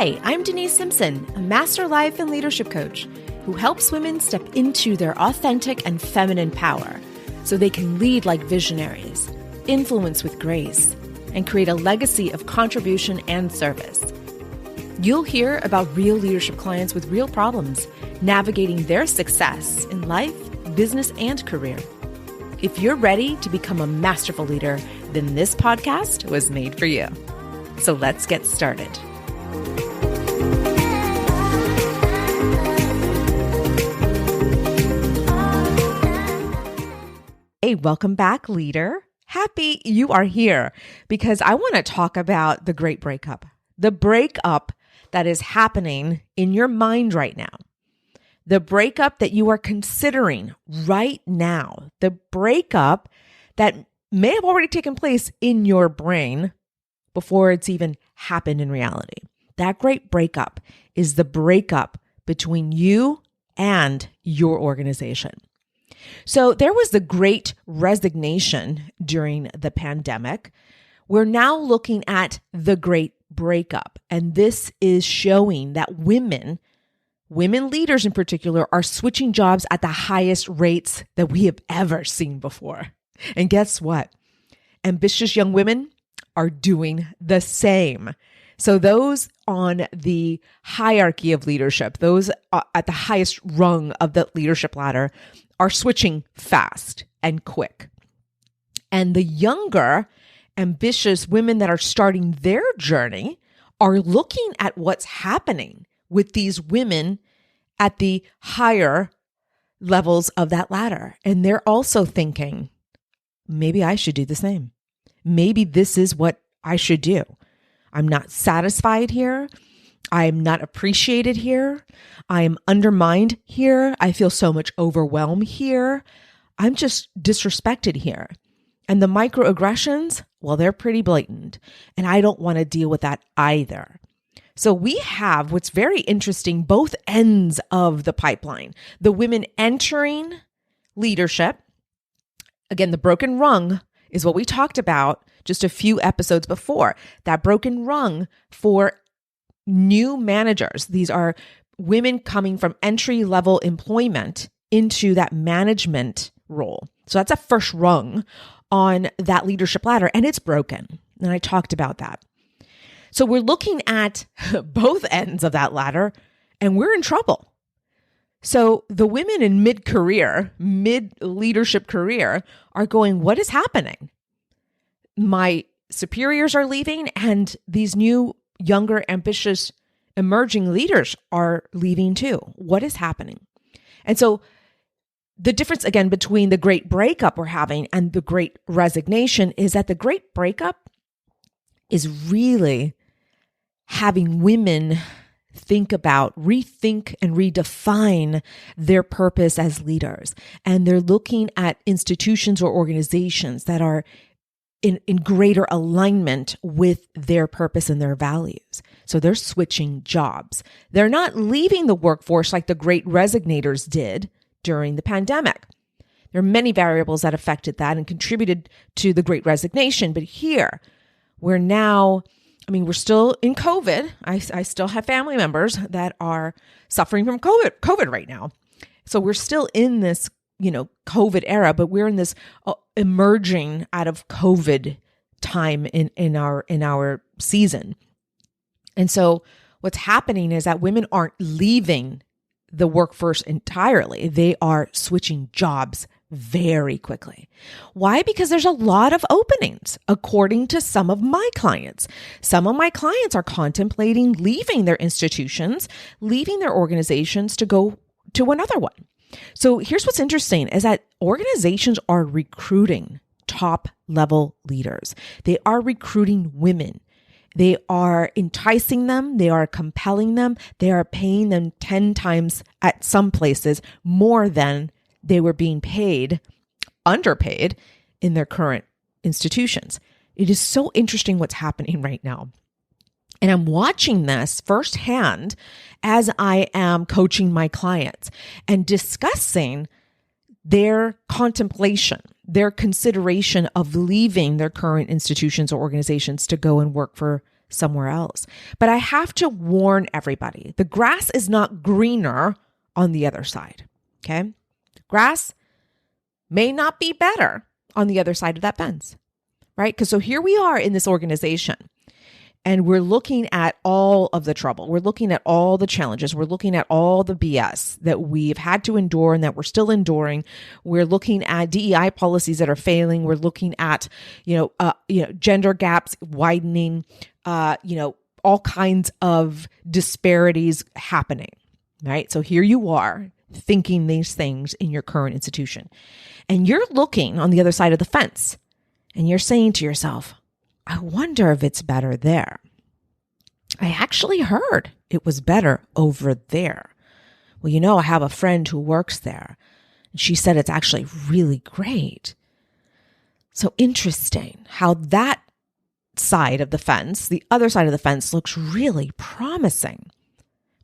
Hi, I'm Denise Simpson, a master life and leadership coach who helps women step into their authentic and feminine power so they can lead like visionaries, influence with grace, and create a legacy of contribution and service. You'll hear about real leadership clients with real problems, navigating their success in life, business, and career. If you're ready to become a masterful leader, then this podcast was made for you. So let's get started. Hey, welcome back, leader. Happy you are here because I want to talk about the great breakup, the breakup that is happening in your mind right now, the breakup that you are considering right now, the breakup that may have already taken place in your brain before it's even happened in reality. That great breakup is the breakup between you and your organization. So there was the great resignation during the pandemic. We're now looking at the great breakup. And this is showing that women leaders in particular, are switching jobs at the highest rates that we have ever seen before. And guess what? Ambitious young women are doing the same. So those on the hierarchy of leadership, those at the highest rung of the leadership ladder, are switching fast and quick. And the younger, ambitious women that are starting their journey are looking at what's happening with these women at the higher levels of that ladder. And they're also thinking, maybe I should do the same. Maybe this is what I should do. I'm not satisfied here. I am not appreciated here. I am undermined here. I feel so much overwhelmed here. I'm just disrespected here. And the microaggressions, well, they're pretty blatant. And I don't want to deal with that either. So we have what's very interesting, both ends of the pipeline. The women entering leadership. Again, the broken rung is what we talked about just a few episodes before. That broken rung for new managers. These are women coming from entry-level employment into that management role. So that's a first rung on that leadership ladder, and it's broken. And I talked about that. So we're looking at both ends of that ladder, and we're in trouble. So the women in mid-career, mid-leadership career are going, what is happening? My superiors are leaving, and these new, younger, ambitious, emerging leaders are leaving too. What is happening? And so the difference, again, between the great breakup we're having and the great resignation is that the great breakup is really having women rethink and redefine their purpose as leaders. And they're looking at institutions or organizations that are in greater alignment with their purpose and their values. So they're switching jobs. They're not leaving the workforce like the great resignators did during the pandemic. There are many variables that affected that and contributed to the great resignation. But here, we're still in COVID. I still have family members that are suffering from COVID right now. So we're still in this, COVID era, but we're in this emerging out of COVID time in our season. And so what's happening is that women aren't leaving the workforce entirely. They are switching jobs very quickly. Why? Because there's a lot of openings, according to some of my clients. Some of my clients are contemplating leaving their institutions, leaving their organizations to go to another one. So here's what's interesting is that organizations are recruiting top level leaders. They are recruiting women. They are enticing them. They are compelling them. They are paying them 10 times at some places more than they were being underpaid in their current institutions. It is so interesting what's happening right now. And I'm watching this firsthand as I am coaching my clients and discussing their contemplation, their consideration of leaving their current institutions or organizations to go and work for somewhere else. But I have to warn everybody, the grass is not greener on the other side, okay? The grass may not be better on the other side of that fence, right? Because so here we are in this organization, and we're looking at all of the trouble. We're looking at all the challenges. We're looking at all the BS that we've had to endure and that we're still enduring. We're looking at DEI policies that are failing. We're looking at, gender gaps widening, all kinds of disparities happening, right? So here you are thinking these things in your current institution, and you're looking on the other side of the fence, and you're saying to yourself, I wonder if it's better there. I actually heard it was better over there. Well, I have a friend who works there, and she said it's actually really great. So interesting how that side of the fence, the other side of the fence, looks really promising.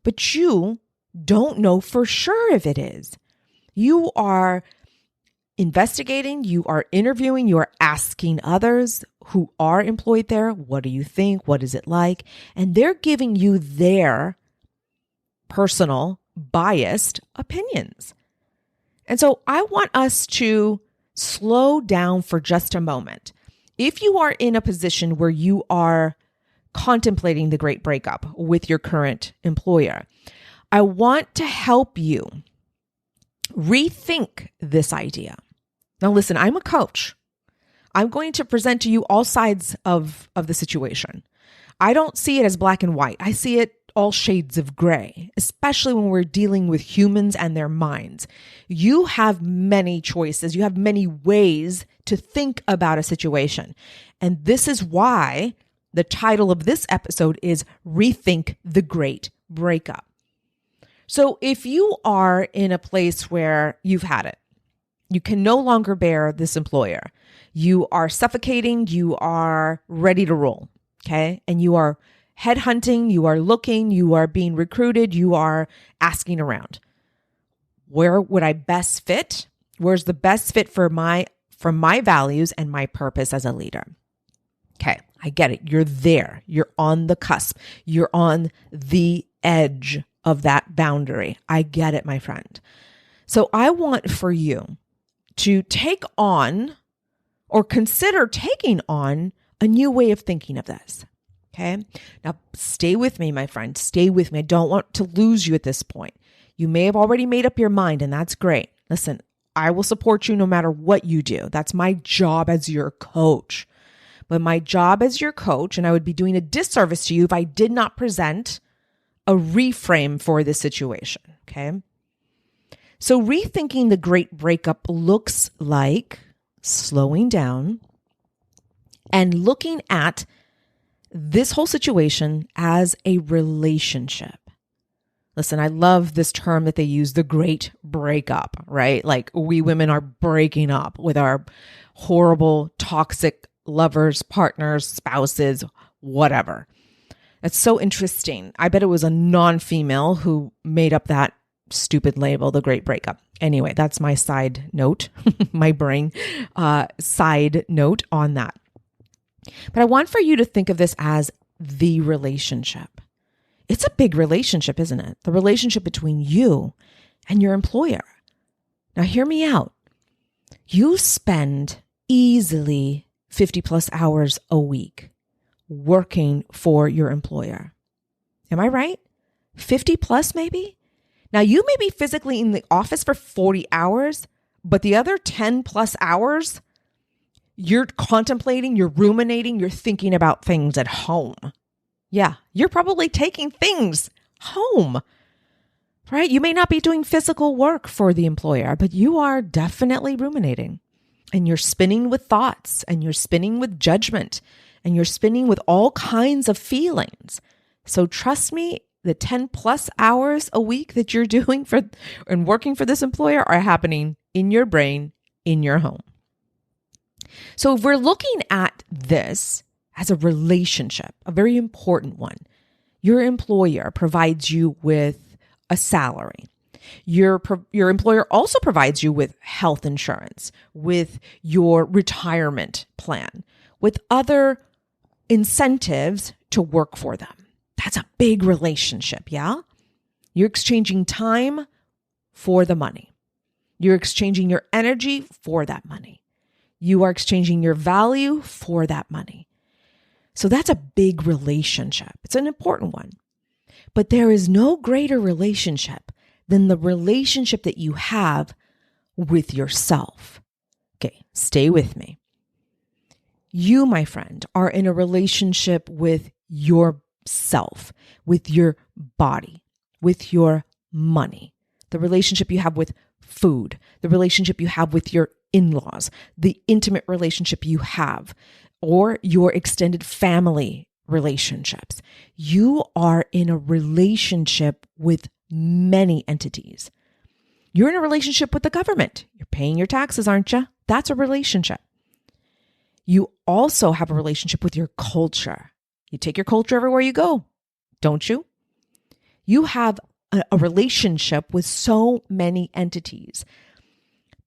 But you don't know for sure if it is. You are investigating, you are interviewing, you are asking others who are employed there, what do you think? What is it like? And they're giving you their personal, biased opinions. And so I want us to slow down for just a moment. If you are in a position where you are contemplating the great breakup with your current employer, I want to help you rethink this idea. Now, listen, I'm a coach. I'm going to present to you all sides of the situation. I don't see it as black and white. I see it all shades of gray, especially when we're dealing with humans and their minds. You have many choices. You have many ways to think about a situation. And this is why the title of this episode is Rethink the Great Breakup. So if you are in a place where you've had it, you can no longer bear this employer, you are suffocating, you are ready to roll, okay? And you are headhunting, you are looking, you are being recruited, you are asking around. Where would I best fit? Where's the best fit for my values and my purpose as a leader? Okay, I get it. You're there. You're on the cusp. You're on the edge of that boundary. I get it, my friend. So I want for you to take on or consider taking on a new way of thinking of this. Okay. Now stay with me, my friend. Stay with me. I don't want to lose you at this point. You may have already made up your mind, and that's great. Listen, I will support you no matter what you do. That's my job as your coach. But my job as your coach, and I would be doing a disservice to you if I did not present a reframe for this situation. Okay. So rethinking the great breakup looks like slowing down and looking at this whole situation as a relationship. Listen, I love this term that they use, the great breakup, right? Like we women are breaking up with our horrible, toxic lovers, partners, spouses, whatever. It's so interesting. I bet it was a non-female who made up that stupid label, the great breakup. Anyway, that's my side note, my brain side note on that. But I want for you to think of this as the relationship. It's a big relationship, isn't it? The relationship between you and your employer. Now, hear me out. You spend easily 50 plus hours a week working for your employer. Am I right? 50 plus maybe? Now, you may be physically in the office for 40 hours, but the other 10 plus hours, you're contemplating, you're ruminating, you're thinking about things at home. Yeah, you're probably taking things home, right? You may not be doing physical work for the employer, but you are definitely ruminating. And you're spinning with thoughts, and you're spinning with judgment, and you're spinning with all kinds of feelings. So trust me, the 10 plus hours a week that you're doing for and working for this employer are happening in your brain, in your home. So if we're looking at this as a relationship, a very important one, your employer provides you with a salary. Your employer also provides you with health insurance, with your retirement plan, with other incentives to work for them. That's a big relationship, yeah? You're exchanging time for the money. You're exchanging your energy for that money. You are exchanging your value for that money. So that's a big relationship. It's an important one. But there is no greater relationship than the relationship that you have with yourself. Okay, stay with me. You, my friend, are in a relationship with yourself, with your body, with your money, the relationship you have with food, the relationship you have with your in-laws, the intimate relationship you have, or your extended family relationships. You are in a relationship with many entities. You're in a relationship with the government. You're paying your taxes, aren't you? That's a relationship. You also have a relationship with your culture. You take your culture everywhere you go, don't you? You have a relationship with so many entities.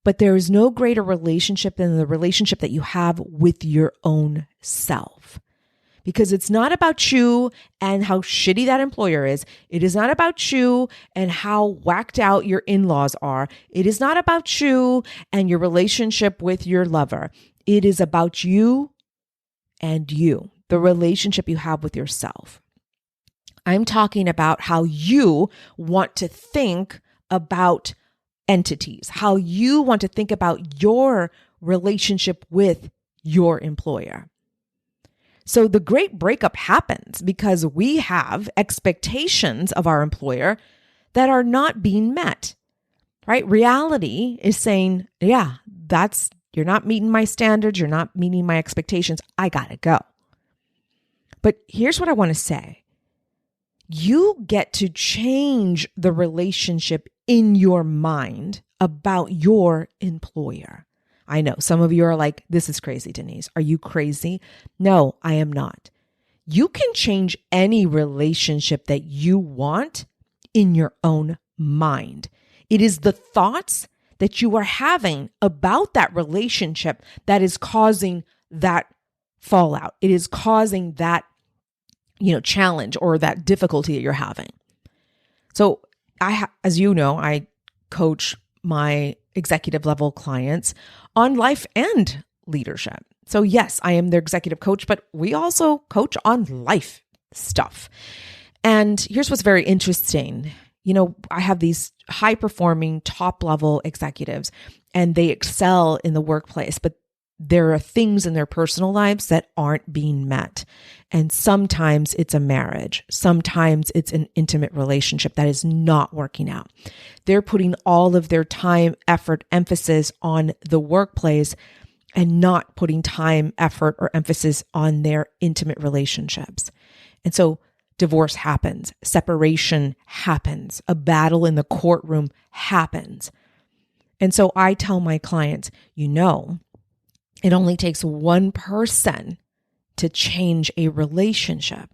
But there is no greater relationship than the relationship that you have with your own self. Because it's not about you and how shitty that employer is. It is not about you and how whacked out your in-laws are. It is not about you and your relationship with your lover. It is about you and you, the relationship you have with yourself. I'm talking about how you want to think about entities, how you want to think about your relationship with your employer. So the great breakup happens because we have expectations of our employer that are not being met, right? Reality is saying, yeah, you're not meeting my standards. You're not meeting my expectations. I gotta go. But here's what I want to say. You get to change the relationship in your mind about your employer. I know some of you are like, this is crazy, Denise. Are you crazy? No, I am not. You can change any relationship that you want in your own mind. It is the thoughts that you are having about that relationship that is causing that fallout. It is causing that, challenge or that difficulty that you're having. So as you know, I coach my executive level clients on life and leadership. So yes, I am their executive coach, but we also coach on life stuff. And here's what's very interesting. I have these high performing top level executives and they excel in the workplace, but there are things in their personal lives that aren't being met. And sometimes it's a marriage. Sometimes it's an intimate relationship that is not working out. They're putting all of their time, effort, emphasis on the workplace and not putting time, effort, or emphasis on their intimate relationships. And so divorce happens, separation happens, a battle in the courtroom happens. And so I tell my clients, it only takes one person to change a relationship.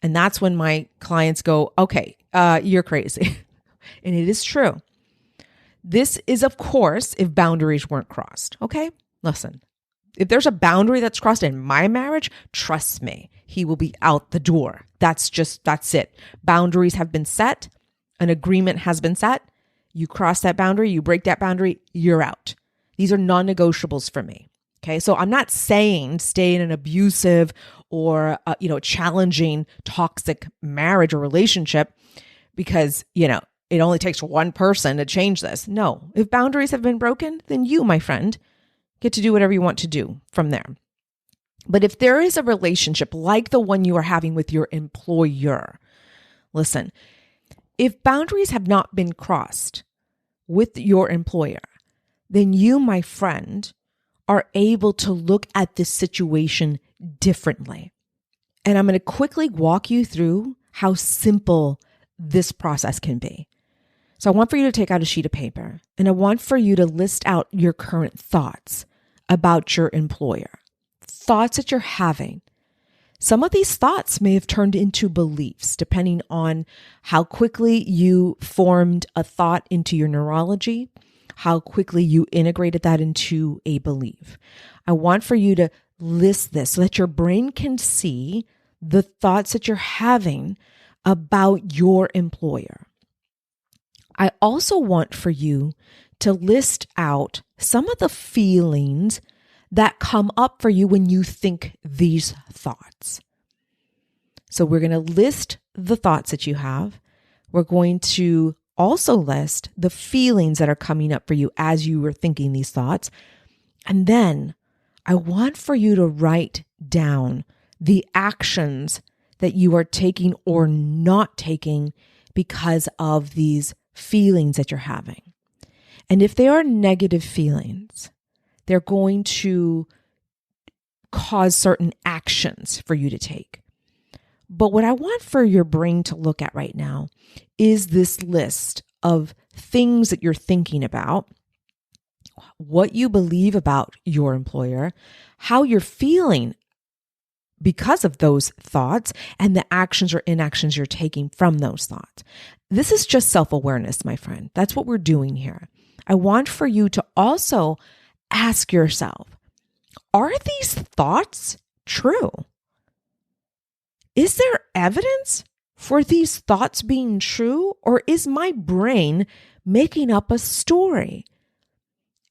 And that's when my clients go, okay, you're crazy. And it is true. This is, of course, if boundaries weren't crossed. Okay, listen, if there's a boundary that's crossed in my marriage, trust me, he will be out the door. That's it. Boundaries have been set. An agreement has been set. You cross that boundary, you break that boundary, you're out. These are non-negotiables for me. Okay. So I'm not saying stay in an abusive or, challenging, toxic marriage or relationship because, it only takes one person to change this. No, if boundaries have been broken, then you, my friend, get to do whatever you want to do from there. But if there is a relationship like the one you are having with your employer, listen, if boundaries have not been crossed with your employer, then you, my friend, are able to look at this situation differently. And I'm going to quickly walk you through how simple this process can be. So I want for you to take out a sheet of paper and I want for you to list out your current thoughts about your employer, thoughts that you're having. Some of these thoughts may have turned into beliefs depending on how quickly you formed a thought into your neurology, how quickly you integrated that into a belief. I want for you to list this so that your brain can see the thoughts that you're having about your employer. I also want for you to list out some of the feelings that come up for you when you think these thoughts. So we're going to list the thoughts that you have. We're going to also list the feelings that are coming up for you as you were thinking these thoughts. And then I want for you to write down the actions that you are taking or not taking because of these feelings that you're having. And if they are negative feelings, they're going to cause certain actions for you to take. But what I want for your brain to look at right now is this list of things that you're thinking about, what you believe about your employer, how you're feeling because of those thoughts, and the actions or inactions you're taking from those thoughts. This is just self-awareness, my friend. That's what we're doing here. I want for you to also ask yourself, are these thoughts true? Is there evidence for these thoughts being true, or is my brain making up a story?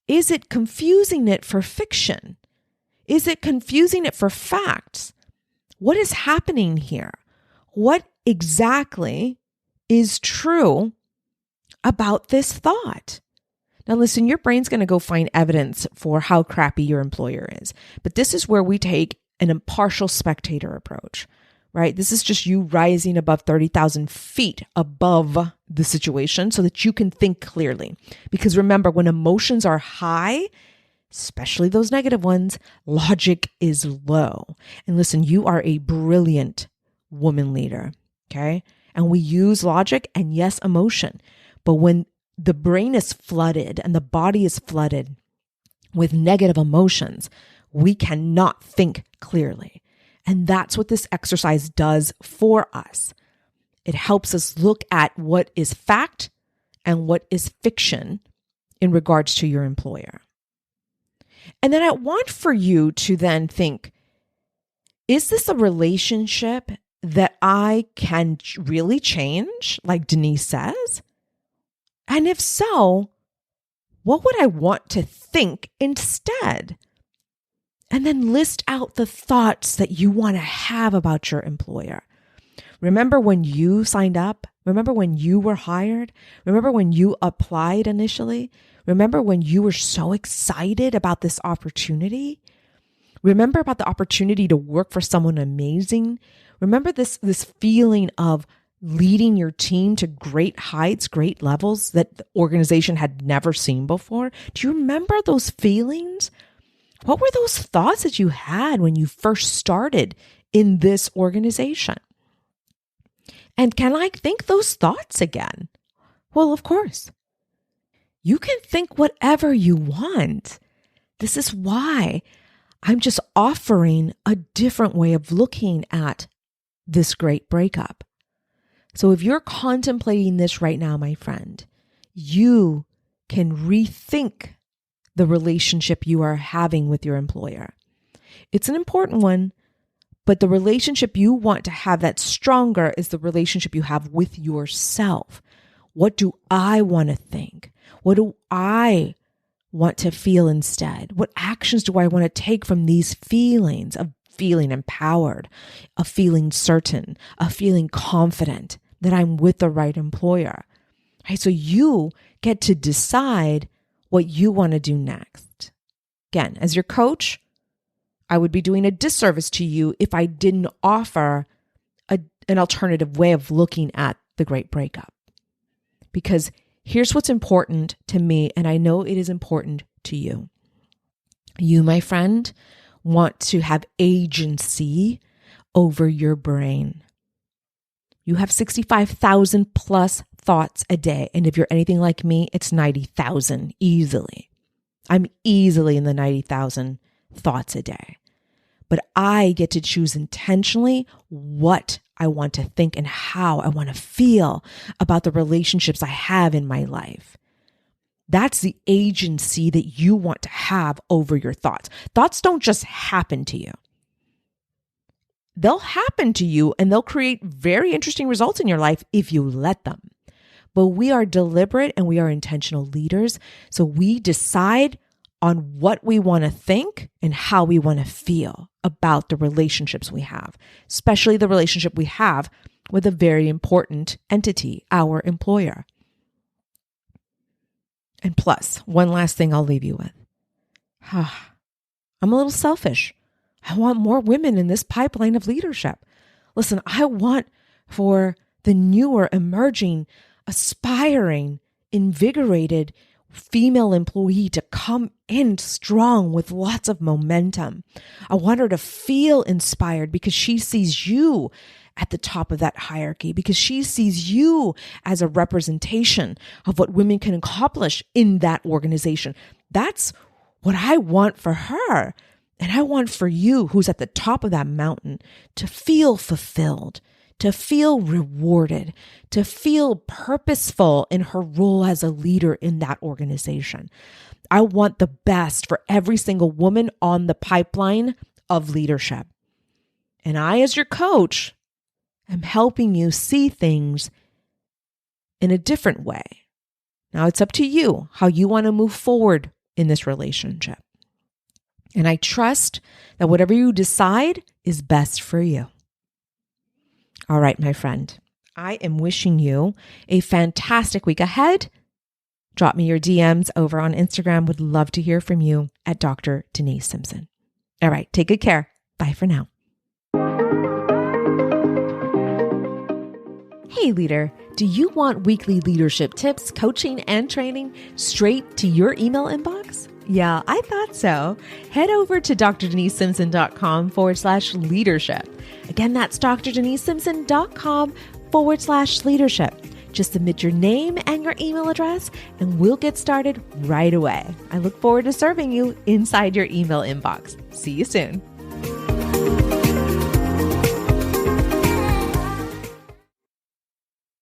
Is it confusing it for fiction? Is it confusing it for facts? What is happening here? What exactly is true about this thought? Now listen, your brain's going to go find evidence for how crappy your employer is. But this is where we take an impartial spectator approach, right? This is just you rising above 30,000 feet above the situation so that you can think clearly. Because remember, when emotions are high, especially those negative ones, logic is low. And listen, you are a brilliant woman leader, okay? And we use logic and yes, emotion. But when the brain is flooded and the body is flooded with negative emotions, we cannot think clearly. And that's what this exercise does for us. It helps us look at what is fact and what is fiction in regards to your employer. And then I want for you to then think, is this a relationship that I can really change, like Denise says? And if so, what would I want to think instead? And then list out the thoughts that you want to have about your employer. Remember when you signed up? Remember when you were hired? Remember when you applied initially? Remember when you were so excited about this opportunity? Remember about the opportunity to work for someone amazing? Remember this feeling of leading your team to great heights, great levels that the organization had never seen before? Do you remember those feelings? What were those thoughts that you had when you first started in this organization? And can I think those thoughts again? Well, of course. You can think whatever you want. This is why I'm just offering a different way of looking at this great breakup. So if you're contemplating this right now, my friend, you can rethink the relationship you are having with your employer. It's an important one, but the relationship you want to have that's stronger is the relationship you have with yourself. What do I want to think? What do I want to feel instead? What actions do I want to take from these feelings of feeling empowered, of feeling certain, of feeling confident that I'm with the right employer? Right? So you get to decide what you want to do next. Again, as your coach, I would be doing a disservice to you if I didn't offer an alternative way of looking at the great breakup. Because here's what's important to me, and I know it is important to you. You, my friend, want to have agency over your brain. You have 65,000 plus thoughts a day. And if you're anything like me, it's 90,000 easily. I'm easily in the 90,000 thoughts a day. But I get to choose intentionally what I want to think and how I want to feel about the relationships I have in my life. That's the agency that you want to have over your thoughts. Thoughts don't just happen to you. they'll happen to you and they'll create very interesting results in your life if you let them. But we are deliberate and we are intentional leaders. So we decide on what we want to think and how we want to feel about the relationships we have, especially the relationship we have with a very important entity, our employer. And plus, one last thing I'll leave you with. I'm a little selfish. I want more women in this pipeline of leadership. Listen, I want for the newer, emerging, aspiring, invigorated female employee to come in strong with lots of momentum. I want her to feel inspired because she sees you at the top of that hierarchy, because she sees you as a representation of what women can accomplish in that organization. That's what I want for her. And I want for you, who's at the top of that mountain, to feel fulfilled, to feel rewarded, to feel purposeful in her role as a leader in that organization. I want the best for every single woman on the pipeline of leadership. And I, as your coach, am helping you see things in a different way. Now it's up to you how you want to move forward in this relationship. And I trust that whatever you decide is best for you. All right, my friend, I am wishing you a fantastic week ahead. Drop me your DMs over on Instagram. Would love to hear from you at Dr. Denise Simpson. All right, take good care. Bye for now. Hey, leader, do you want weekly leadership tips, coaching, and training straight to your email inbox? Yeah, I thought so. Head over to drdenisesimpson.com/leadership. Again, that's drdenisesimpson.com/leadership. Just submit your name and your email address, and we'll get started right away. I look forward to serving you inside your email inbox. See you soon.